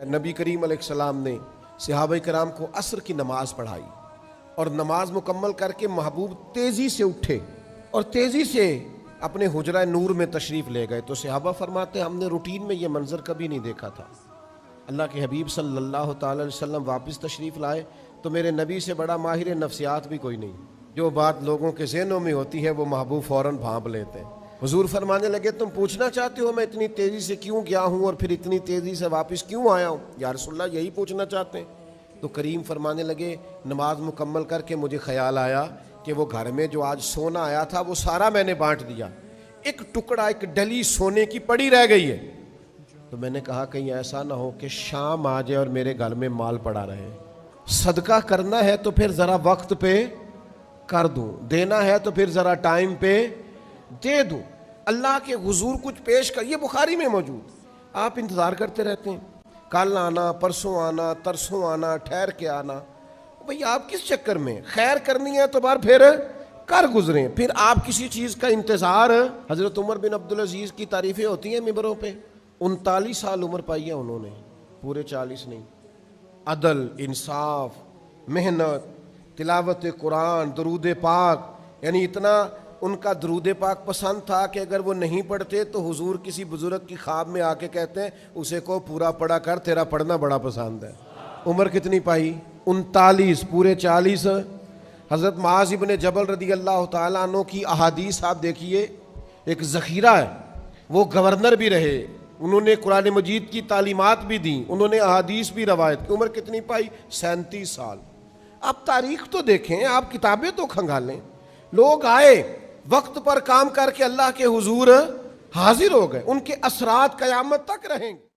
نبی کریم علیہ السلام نے صحابہ کرام کو عصر کی نماز پڑھائی اور نماز مکمل کر کے محبوب تیزی سے اٹھے اور تیزی سے اپنے حجرہ نور میں تشریف لے گئے. تو صحابہ فرماتے ہیں ہم نے روٹین میں یہ منظر کبھی نہیں دیکھا تھا. اللہ کے حبیب صلی اللہ تعالی علیہ وسلم واپس تشریف لائے تو میرے نبی سے بڑا ماہر نفسیات بھی کوئی نہیں. جو بات لوگوں کے ذہنوں میں ہوتی ہے وہ محبوب فوراً بھانپ لیتے ہیں. حضور فرمانے لگے تم پوچھنا چاہتے ہو میں اتنی تیزی سے کیوں گیا ہوں اور پھر اتنی تیزی سے واپس کیوں آیا ہوں؟ یا رسول اللہ یہی پوچھنا چاہتے ہیں. تو کریم فرمانے لگے نماز مکمل کر کے مجھے خیال آیا کہ وہ گھر میں جو آج سونا آیا تھا وہ سارا میں نے بانٹ دیا, ایک ٹکڑا ایک ڈلی سونے کی پڑی رہ گئی ہے. تو میں نے کہا کہیں ایسا نہ ہو کہ شام آ جائے اور میرے گھر میں مال پڑا رہے. صدقہ کرنا ہے تو پھر ذرا وقت پہ کر دوں, دینا ہے تو پھر ذرا ٹائم پہ دے دوں. اللہ کے حضور کچھ پیش کر, یہ بخاری میں موجود. آپ انتظار کرتے رہتے ہیں کل آنا, پرسوں آنا, ترسوں آنا, ٹھہر کے آنا. بھئی آپ کس چکر میں خیر کرنی ہے تو بار پھر کر گزریں. پھر آپ کسی چیز کا انتظار. حضرت عمر بن عبدالعزیز کی تعریفیں ہوتی ہیں ممبروں پہ. 39 سال عمر پائی ہے انہوں نے, پورے 40 نہیں. عدل, انصاف, محنت, تلاوت قرآن, درود پاک, یعنی اتنا ان کا درود پاک پسند تھا کہ اگر وہ نہیں پڑھتے تو حضور کسی بزرگ کی خواب میں آ کے کہتے ہیں اسے کو پورا پڑھا کر, تیرا پڑھنا بڑا پسند ہے. عمر کتنی پائی؟ 39, پورے 40. حضرت معاذ ابن جبل رضی اللہ تعالیٰ عنہ کی احادیث آپ دیکھیے, ایک ذخیرہ ہے. وہ گورنر بھی رہے, انہوں نے قرآن مجید کی تعلیمات بھی دیں, انہوں نے احادیث بھی روایت کی. عمر کتنی پائی؟ 37 سال. آپ تاریخ تو دیکھیں, آپ کتابیں تو کھنگالیں. لوگ آئے وقت پر کام کر کے اللہ کے حضور حاضر ہو گئے, ان کے اثرات قیامت تک رہیں گے.